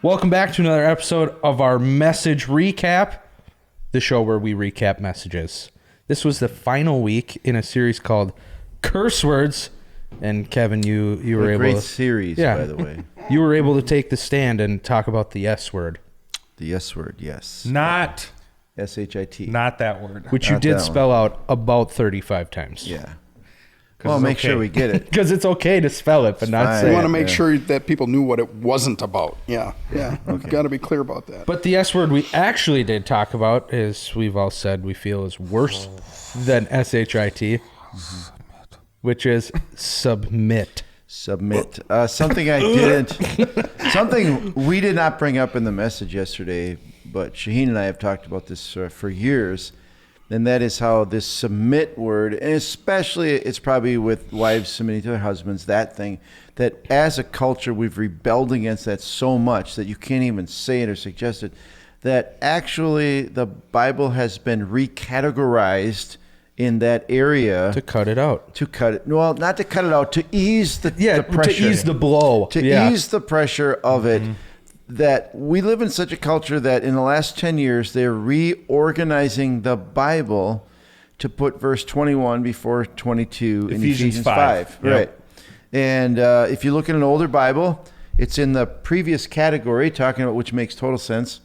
Welcome back to another episode of our Message Recap, the show where we recap messages. This was the final week in a series called Curse Words, and Kevin, you were able to... Great series, by the way. You were able to take the stand and talk about the S word. The S word, yes. Not S-H-I-T. Not that word. Which you Not did that spell out about 35 times. Yeah. Well, make sure we get it. Because it's okay to spell it, but not fine. say We it. want to make sure that people knew what it wasn't about. Yeah. We've got to be clear about that. But the S word we actually did talk about is, we've all said, we feel is worse than S-H-I-T, which is submit. Submit. Something I didn't... something we did not bring up in the message yesterday, but Shaheen and I have talked about this for years, and that is how this submit word, and especially it's probably with wives submitting to their husbands, that thing, that as a culture we've rebelled against that so much that you can't even say it or suggest it, that actually the Bible has been recategorized in that area. To cut it out. To cut it, well, not to cut it out, to ease the pressure. To ease the blow. To ease the pressure of it. That we live in such a culture that in the last 10 years, they're reorganizing the Bible to put verse 21 before 22 in Ephesians 5. Yep. Right. And if you look at an older Bible, it's in the previous category, talking about which makes total sense.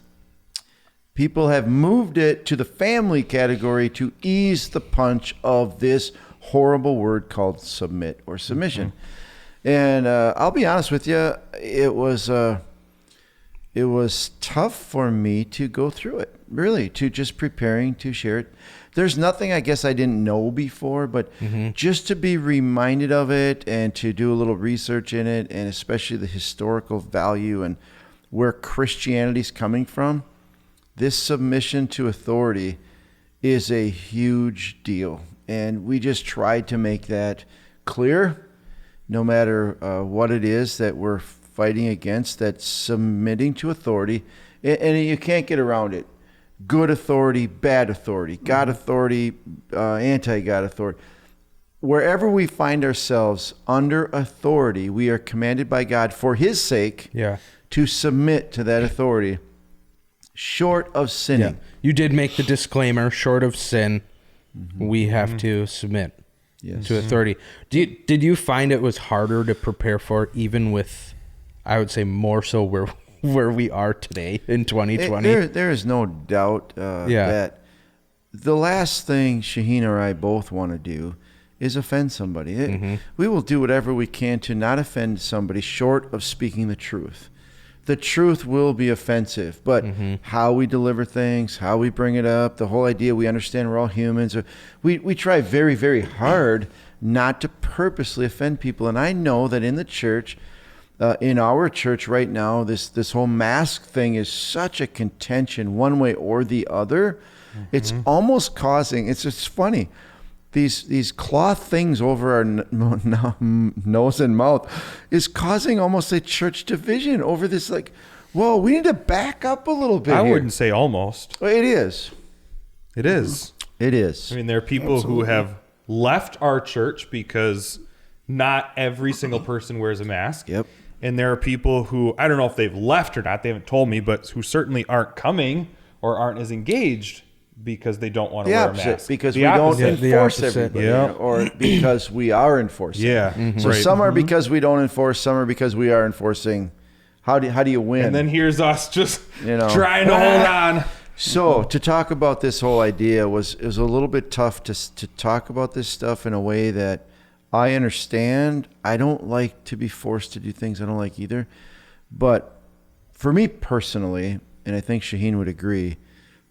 People have moved it to the family category to ease the punch of this horrible word called submit or submission. And I'll be honest with you, it was tough for me to go through it, really, to just preparing to share it. There's nothing I guess I didn't know before, but just to be reminded of it and to do a little research in it, and especially the historical value and where Christianity's coming from, this submission to authority is a huge deal. And we just tried to make that clear, no matter what it is that we're fighting against, that submitting to authority, and you can't get around it. Good authority, bad authority, God authority, anti-God authority. Wherever we find ourselves under authority, we are commanded by God for his sake to submit to that authority, short of sinning. Yeah. You did make the disclaimer, short of sin, we have to submit to authority. Did you find it was harder to prepare for it, even with, I would say more so where we are today in 2020? There is no doubt that the last thing Shaheen or I both want to do is offend somebody. We will do whatever we can to not offend somebody short of speaking the truth. The truth will be offensive, but how we deliver things, how we bring it up, the whole idea, we understand we're all humans. We try very, very hard not to purposely offend people. And I know that in the church, in our church right now, this whole mask thing is such a contention one way or the other. It's almost causing, it's funny, these cloth things over our nose and mouth is causing almost a church division over this, like, whoa, we need to back up a little bit I here. wouldn't say almost. Well, it is. It is. It is. I mean, there are people who have left our church because not every single person wears a mask. Yep. And there are people who, I don't know if they've left or not, they haven't told me, but who certainly aren't coming or aren't as engaged because they don't want to wear a mask. Because The we don't opposite. enforce everybody, or because we are enforcing. Yeah. So Right. some are because we don't enforce, some are because we are enforcing. How do you win? And then here's us just You know. trying to hold on. So to talk about this whole idea was a little bit tough to talk about this stuff in a way that I understand. I don't like to be forced to do things I don't like either. But for me personally, and I think Shaheen would agree,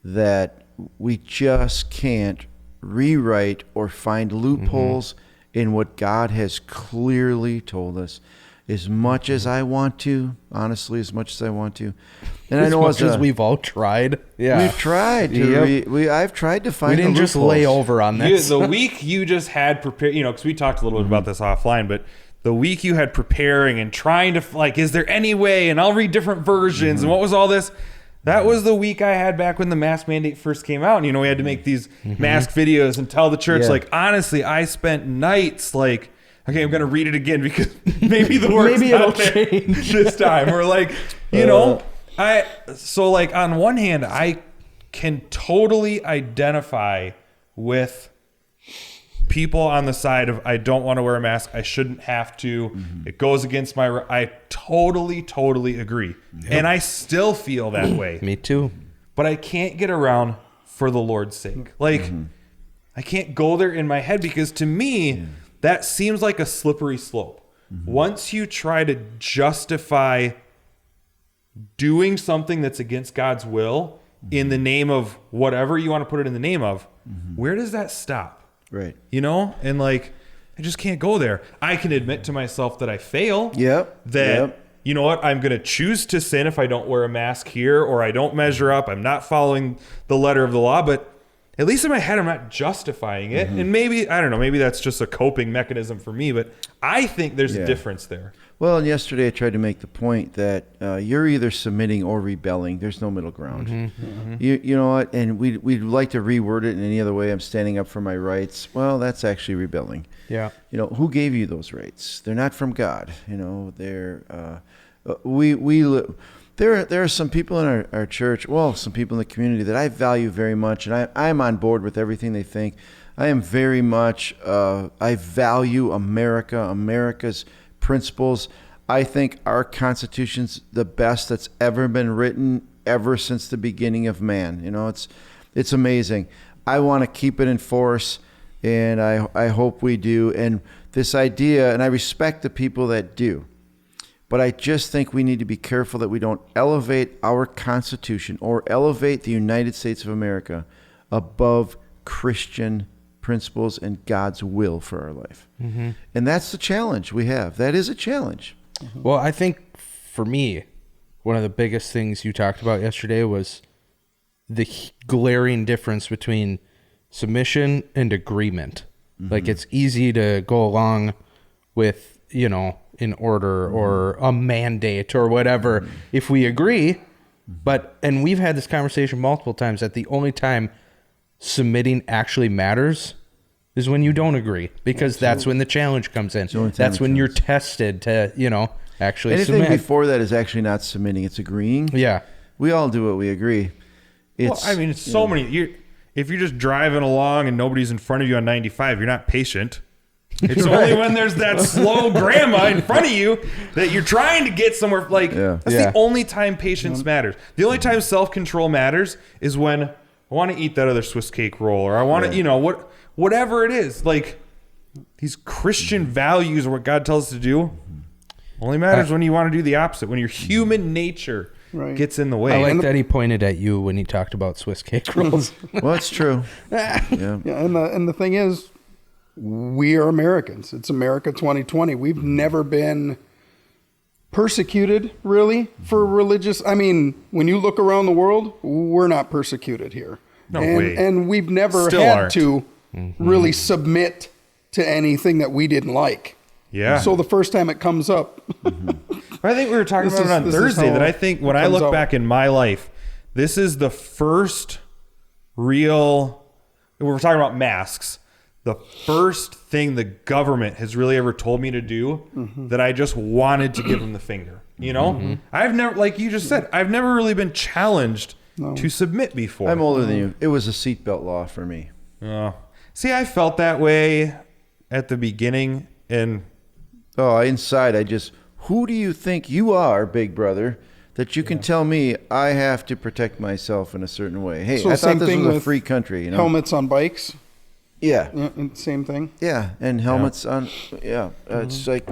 that we just can't rewrite or find loopholes in what God has clearly told us. As much as I want to, honestly, as much as I want to. And I know as we've all tried. Yeah. we've tried to I've tried to find We didn't the just loopholes. lay over on this. The week you just had prepared, because we talked a little bit about this offline, but the week you had preparing and trying to, like, is there any way? And I'll read different versions. And what was all this? That was the week I had back when the mask mandate first came out. And, we had to make these mask videos and tell the church, like, honestly, I spent nights, like, okay, I'm going to read it again because maybe the word's Maybe it'll not there change this time. Or like, So like on one hand, I can totally identify with people on the side of I don't want to wear a mask. I shouldn't have to. Mm-hmm. It goes against I totally agree. Yep. And I still feel that way. Me too. But I can't get around for the Lord's sake. Like I can't go there in my head because to me, that seems like a slippery slope. Mm-hmm. Once you try to justify doing something that's against God's will in the name of whatever you want to put it in the name of, where does that stop? Right. You know? And like, I just can't go there. I can admit to myself that I fail. Yep. That, you know what? I'm going to choose to sin if I don't wear a mask here or I don't measure up. I'm not following the letter of the law, but at least in my head, I'm not justifying it. And maybe, I don't know, maybe that's just a coping mechanism for me, but I think there's a difference there. Well, and yesterday I tried to make the point that you're either submitting or rebelling. There's no middle ground. You know what? And we'd like to reword it in any other way. I'm standing up for my rights. Well, that's actually rebelling. Yeah. You know, who gave you those rights? They're not from God. You know, they're there are some people in our church, well, some people in the community that I value very much, and I'm on board with everything they think. I am very much, I value America's principles. I think our Constitution's the best that's ever been written ever since the beginning of man. You know, it's amazing. I want to keep it in force, and I hope we do. And this idea, and I respect the people that do, but I just think we need to be careful that we don't elevate our Constitution or elevate the United States of America above Christian principles and God's will for our life. And that's the challenge we have. That is a challenge. Well, I think for me, one of the biggest things you talked about yesterday was the glaring difference between submission and agreement. Like it's easy to go along with, you know, an order or a mandate or whatever if we agree, and we've had this conversation multiple times that the only time submitting actually matters is when you don't agree, because that's when the challenge comes in. That's when you're tested to, you know, actually anything submit. Before that is actually not submitting, it's agreeing. Yeah. We all do what we agree. Well, I mean, it's so many. If you're just driving along and nobody's in front of you on 95, you're not patient. It's only when there's that slow grandma in front of you that you're trying to get somewhere. Like, that's the only time patience matters. The only time self-control matters is when I want to eat that other Swiss cake roll, or I want to, you know, whatever it is. Like, these Christian values are what God tells us to do. Only matters when you want to do the opposite, when your human nature gets in the way. I like that he pointed at you when he talked about Swiss cake rolls. Well, it's true. And the thing is, we are Americans. It's America 2020. We've never been persecuted, really, for religious. I mean, when you look around the world, we're not persecuted here. No way. And we've never had to really submit to anything that we didn't like. Yeah. So the first time it comes up. I think we were talking about it on Thursday, that I think when I look back in my life, this is the first real, we're talking about masks, the first thing the government has really ever told me to do that I just wanted to give them the finger. You know, I've never, like you just said, I've never really been challenged to submit before. I'm older than you. It was a seatbelt law for me. See, I felt that way at the beginning, and inside I just, who do you think you are, big brother, that you can tell me I have to protect myself in a certain way? Hey, So I thought this same was thing a free country, you know? Helmets on bikes. Yeah. Same thing. Yeah, and helmets on. Yeah, it's like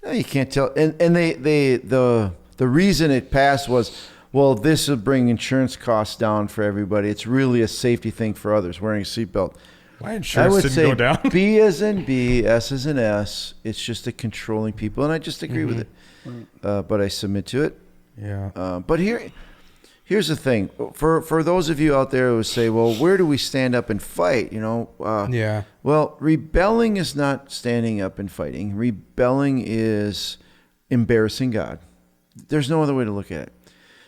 you can't tell. And the reason it passed was, well, this will bring insurance costs down for everybody. It's really a safety thing for others wearing a seatbelt. My insurance didn't go down. B as in B, S as in S. It's just a controlling people, and I just agree with it. But I submit to it. Yeah. But here's the thing. For those of you out there who say, well, where do we stand up and fight? You know, well, rebelling is not standing up and fighting. Rebelling is embarrassing God. There's no other way to look at it.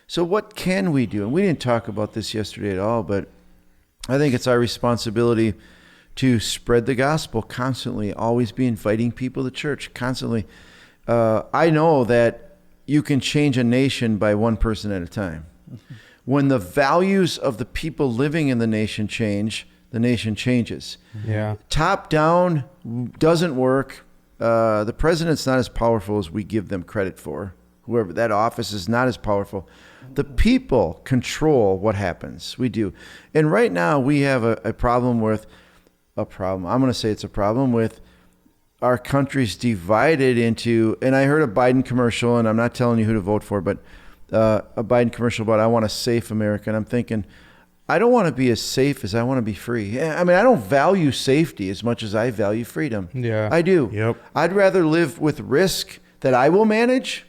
So what can we do? And we didn't talk about this yesterday at all, but I think it's our responsibility to spread the gospel constantly, always be inviting people to church constantly. I know that you can change a nation by one person at a time. When the values of the people living in the nation change, the nation changes. Yeah. Top down doesn't work. The president's not as powerful as we give them credit for. Whoever that office is not as powerful. The people control what happens. We do. And right now we have a problem with I'm going to say it's a problem with our country's divided into, and I heard a Biden commercial, and I'm not telling you who to vote for, but a Biden commercial about I want a safe America. And I'm thinking, I don't want to be as safe as I want to be free. I mean, I don't value safety as much as I value freedom. Yeah. I do. Yep. I'd rather live with risk that I will manage.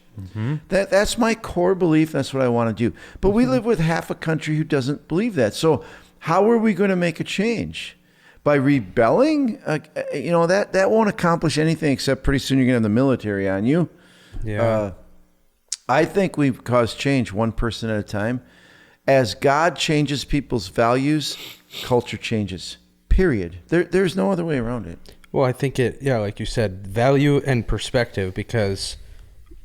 That's my core belief. That's what I want to do. But we live with half a country who doesn't believe that. So how are we going to make a change? By rebelling? That won't accomplish anything except pretty soon you're going to have the military on you. Yeah. I think we cause change one person at a time. As God changes people's values, culture changes. Period. There's no other way around it. Well, I think like you said, value and perspective, because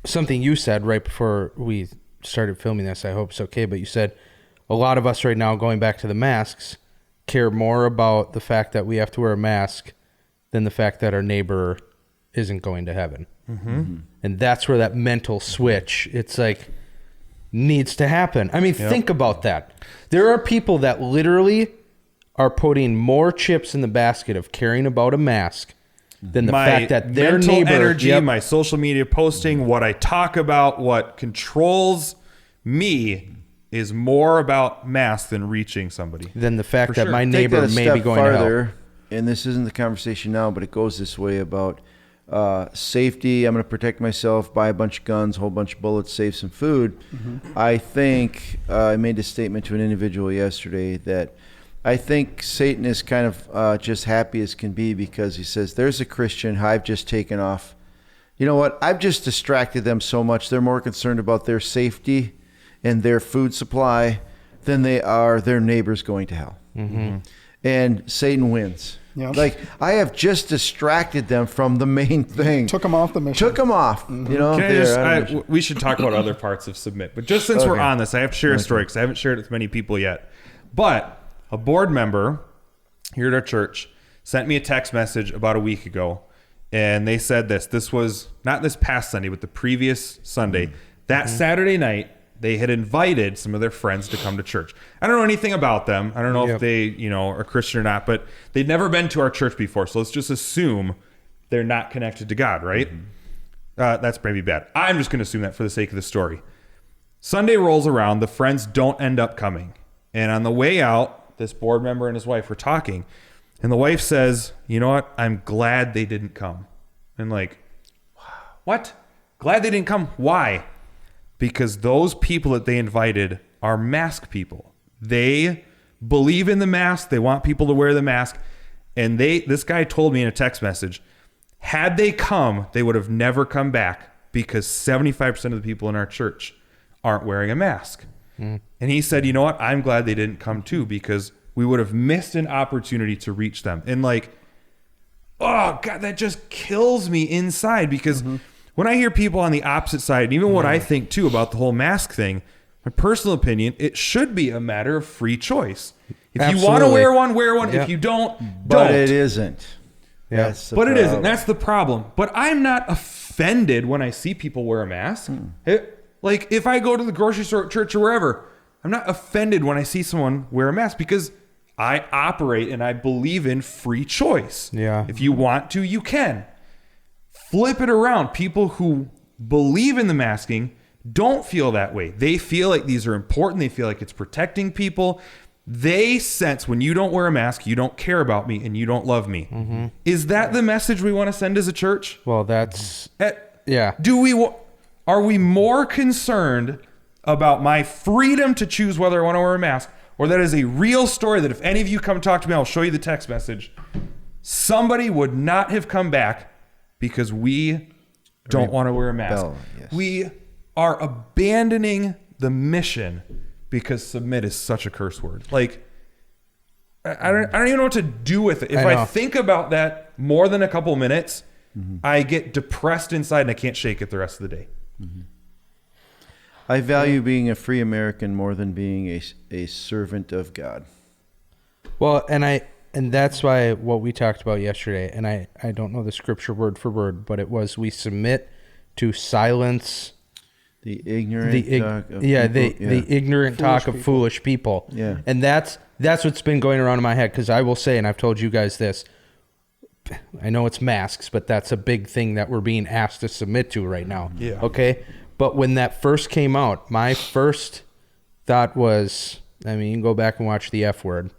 something you said right before we started filming this, I hope it's okay, but you said a lot of us right now, going back to the masks, care more about the fact that we have to wear a mask than the fact that our neighbor isn't going to heaven. And that's where that mental switch, it's like, needs to happen. I mean, think about that. There are people that literally are putting more chips in the basket of caring about a mask than the fact that their mental neighbor, energy, my social media posting, what I talk about, what controls me is more about masks than reaching somebody. than the fact that sure. my Take neighbor that a may step be going to hell. farther, and this isn't the conversation now, but it goes this way about safety. I'm going to protect myself, buy a bunch of guns, a whole bunch of bullets, save some food. I think I made a statement to an individual yesterday that I think Satan is kind of just happy as can be because he says, there's a Christian who I've just taken off. You know what? I've just distracted them so much. They're more concerned about their safety and their food supply than they are their neighbors going to hell. And Satan wins. Yep. Like, I have just distracted them from the main thing. Took them off the mission. Took them off. You know, Can I they're just, out of mission. we should talk about other parts of Submit, but just since we're Okay. on this, I have to share a story because I haven't shared it with many people yet. But a board member here at our church sent me a text message about a week ago, and they said this was not this past Sunday, but the previous Sunday. That Saturday night, they had invited some of their friends to come to church. I don't know anything about them. I don't know if they, are Christian or not, but they'd never been to our church before. So let's just assume they're not connected to God, right? That's maybe bad. I'm just going to assume that for the sake of the story. Sunday rolls around. The friends don't end up coming. And on the way out, this board member and his wife were talking. And the wife says, you know what? I'm glad they didn't come. And like, what? Glad they didn't come? Why? Because those people that they invited are mask people. They believe in the mask. They want people to wear the mask. And this guy told me in a text message, had they come, they would have never come back because 75% of the people in our church aren't wearing a mask. And he said, you know what? I'm glad they didn't come too because we would have missed an opportunity to reach them. And like, oh God, that just kills me inside because when I hear people on the opposite side, and even what I think too about the whole mask thing, my personal opinion, it should be a matter of free choice. If you want to wear one, wear one. Yep. If you don't, But don't. it isn't. Yeah. That's the But it problem. isn't. That's the problem. But I'm not offended when I see people wear a mask. Like if I go to the grocery store, church, or wherever, I'm not offended when I see someone wear a mask because I operate and I believe in free choice. Yeah. If you want to, you can. Flip it around. People who believe in the masking don't feel that way. They feel like these are important. They feel like it's protecting people. They sense when you don't wear a mask, you don't care about me and you don't love me. Is that the message we want to send as a church? Well, that's yeah. Are we more concerned about my freedom to choose whether I want to wear a mask, or that is a real story that if any of you come talk to me, I'll show you the text message. Somebody would not have come back because we don't want to wear a mask. Yes. We are abandoning the mission because submit is such a curse word. Like, I don't even know what to do with it. If I think about that more than a couple minutes, I get depressed inside and I can't shake it the rest of the day. I value being a free American more than being a servant of God. Well, and that's why what we talked about yesterday, and I don't know the scripture word for word, but it was we submit to silence the ignorant talk of the ignorant talk of foolish people. Yeah. And that's what's been going around in my head, because I will say, and I've told you guys this, I know it's masks, but that's a big thing that we're being asked to submit to right now. Yeah. Okay? But when that first came out, my first thought was, I mean, you can go back and watch the F word.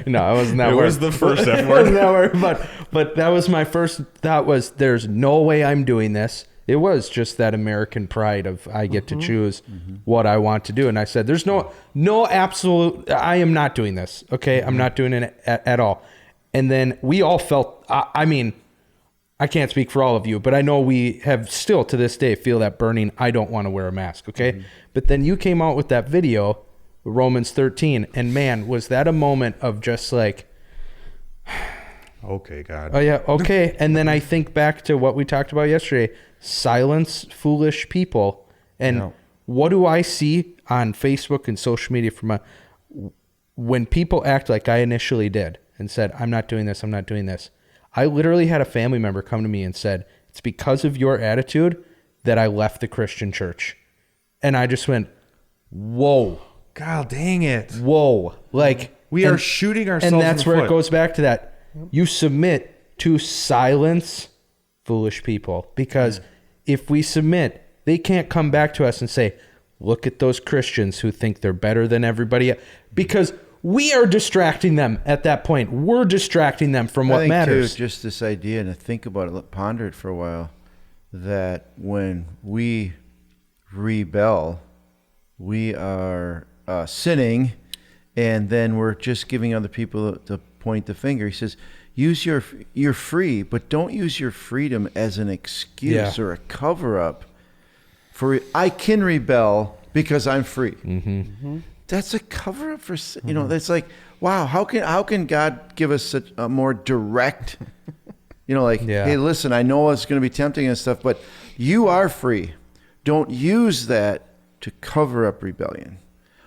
No, I wasn't that It word. was the first F It word. wasn't that word, but that was my first thought was, there's no way I'm doing this. It was just that American pride of I get to choose what I want to do. And I said, there's no absolute, I am not doing this. Okay. I'm not doing it at all. And then we all felt, I mean, I can't speak for all of you, but I know we have still to this day feel that burning, I don't want to wear a mask. Okay. But then you came out with that video, Romans 13. And man, was that a moment of just like, Okay, God. oh yeah, okay. And then I think back to what we talked about yesterday, silence foolish people. And what do I see on Facebook and social media when people act like I initially did and said, I'm not doing this, I'm not doing this. I literally had a family member come to me and said, it's because of your attitude that I left the Christian church. And I just went, whoa. God dang it. Whoa. Like We are shooting ourselves and that's in the where foot. it goes back to that. You submit to silence foolish people, because if we submit, they can't come back to us and say, look at those Christians who think they're better than everybody else, because we are distracting them at that point. We're distracting them from what I think matters. too, just this idea, and to think about it, ponder it for a while, that when we rebel, we are sinning, and then we're just giving other people to point the finger. He says, you're free, but don't use your freedom as an excuse or a cover-up for I can rebel because I'm free. That's a cover-up for that's like, wow, how can God give us such a more direct hey, listen, I know it's going to be tempting and stuff, but you are free. Don't use that to cover up rebellion.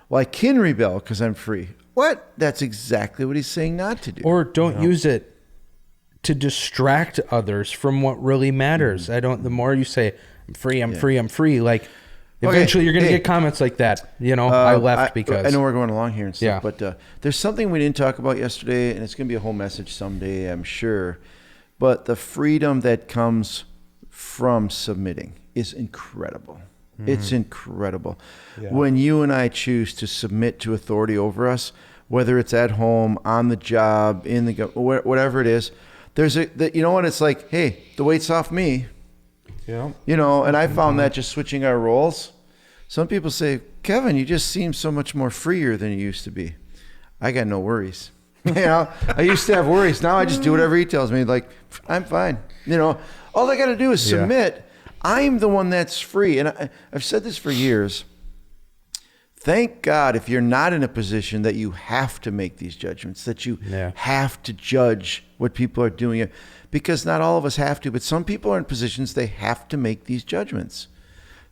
Well, I can rebel because I'm free. What? That's exactly what he's saying not to do. Or don't use it to distract others from what really matters. The more you say, I'm free, I'm free, I'm free, like eventually you're going to get comments like that. I left because. I know we're going along here and stuff, but there's something we didn't talk about yesterday, and it's going to be a whole message someday, I'm sure. But the freedom that comes from submitting is incredible. It's incredible. When you and I choose to submit to authority over us, whether it's at home, on the job, in the whatever it is, there's it's like, hey, the weight's off me. Yeah. And I found that just switching our roles. Some people say, Kevin, you just seem so much more freer than you used to be. I got no worries. I used to have worries. Now I just do whatever he tells me. Like, I'm fine. All I got to do is submit. I'm the one that's free. And I've said this for years. Thank God if you're not in a position that you have to make these judgments, that you have to judge what people are doing. Because not all of us have to, but some people are in positions they have to make these judgments.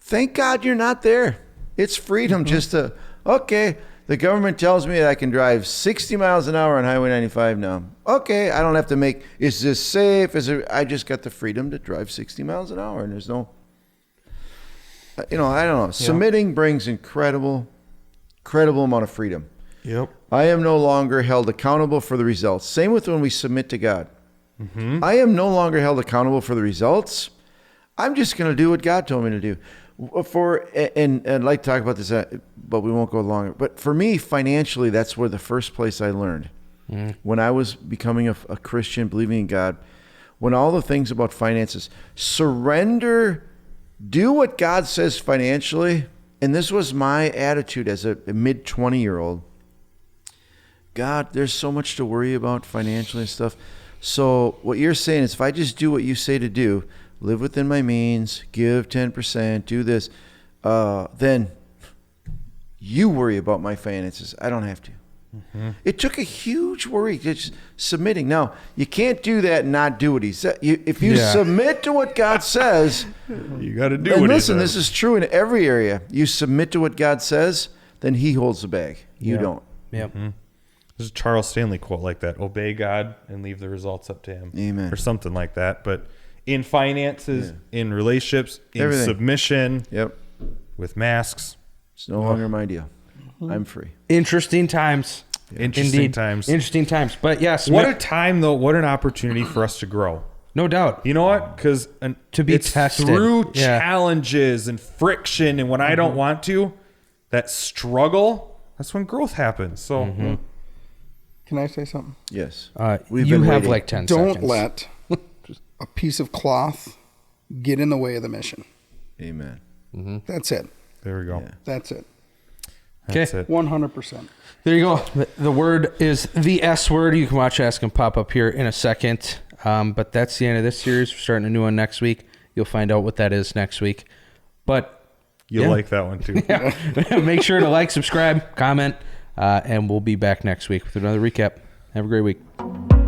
Thank God you're not there. It's freedom just to, okay, the government tells me that I can drive 60 miles an hour on Highway 95 now. Okay, I don't have to make, is this safe? I just got the freedom to drive 60 miles an hour, and there's no, I don't know. Submitting brings incredible amount of freedom. Yep. I am no longer held accountable for the results. Same with when we submit to God. I am no longer held accountable for the results. I'm just going to do what God told me to do. And I'd like to talk about this, but we won't go longer. But for me, financially, that's where the first place I learned. When I was becoming a Christian, believing in God, when all the things about finances, surrender, do what God says financially. And this was my attitude as a mid-20-year-old. God, there's so much to worry about financially and stuff. So what you're saying is if I just do what you say to do, live within my means, give 10%, do this, then you worry about my finances. I don't have to. It took a huge worry just submitting. Now, you can't do that and not do what he said. If you submit to what God says, You got to do and what listen, he this says. is true in every area. You submit to what God says, then he holds the bag. You don't. Yep. There's a Charles Stanley quote like that: "Obey God and leave the results up to Him." Amen. Or something like that. But in finances, in relationships, in Everything. submission, Yep. with masks, It's no longer my deal. I'm free. Interesting times. interesting Indeed. times. Interesting times. But yes, What a time, though! What an opportunity for us to grow. no doubt. You know what? Because To be it's tested. through Yeah. challenges and friction, and when I don't want to, that struggle. That's when growth happens. So. Can I say something? Yes. You been have waiting. like 10 Don't seconds. let a piece of cloth get in the way of the mission. Amen. That's it. There we go. Yeah. That's it. That's Okay. it. 100%. There you go. The word is the S word. You can watch Ask and pop up here in a second. But that's the end of this series. We're starting a new one next week. You'll find out what that is next week. But You'll Yeah. like that one too. make sure to like, subscribe, comment, and we'll be back next week with another recap. Have a great week.